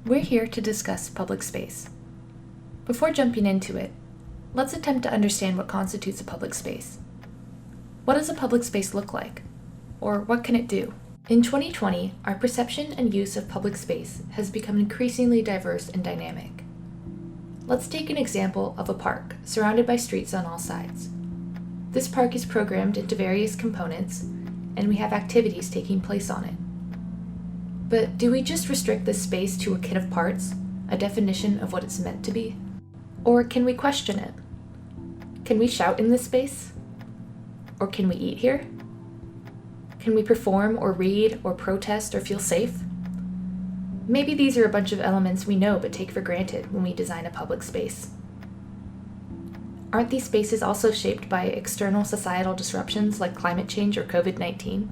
We're here to discuss public space. Before jumping into it, let's attempt to understand what constitutes a public space. What does a public space look like? Or what can it do? In 2020, our perception and use of public space has become increasingly diverse and dynamic. Let's take an example of a park surrounded by streets on all sides. This park is programmed into various components, and we have activities taking place on it. But do we just restrict this space to a kit of parts, a definition of what it's meant to be? Or can we question it? Can we shout in this space? Or can we eat here? Can we perform or read or protest or feel safe? Maybe these are a bunch of elements we know but take for granted when we design a public space. Aren't these spaces also shaped by external societal disruptions like climate change or COVID-19?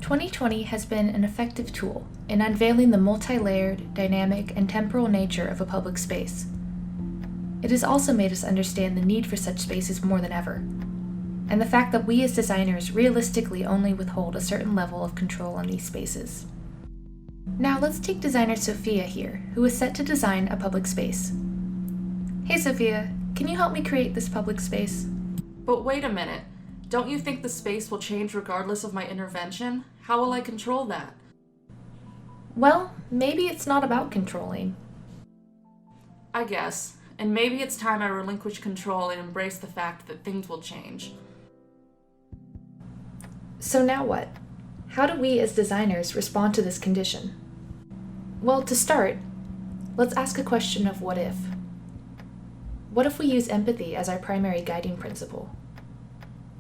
2020 has been an effective tool in unveiling the multi-layered, dynamic, and temporal nature of a public space. It has also made us understand the need for such spaces more than ever, and the fact that we as designers realistically only withhold a certain level of control on these spaces. Now let's take designer Sophia here, who is set to design a public space. Hey Sophia, can you help me create this public space? But wait a minute. Don't you think the space will change regardless of my intervention? How will I control that? Well, maybe it's not about controlling. I guess. And maybe it's time I relinquish control and embrace the fact that things will change. So now what? How do we as designers respond to this condition? Well, to start, let's ask a question of what if. What if we use empathy as our primary guiding principle?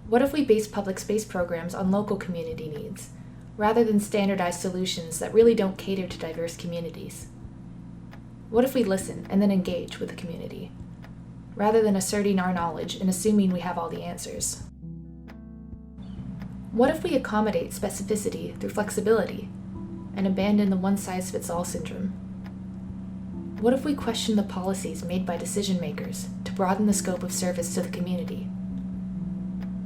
What if we base public space programs on local community needs, rather than standardized solutions that really don't cater to diverse communities? What if we listen and then engage with the community, rather than asserting our knowledge and assuming we have all the answers? What if we accommodate specificity through flexibility and abandon the one-size-fits-all syndrome? What if we question the policies made by decision makers to broaden the scope of service to the community?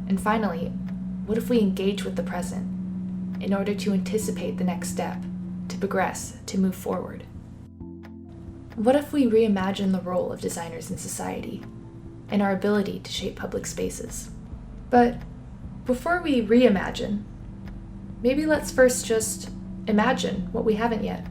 And finally, what if we engage with the present in order to anticipate the next step, to progress, to move forward? What if we reimagine the role of designers in society and our ability to shape public spaces? But before we reimagine, maybe let's first just imagine what we haven't yet.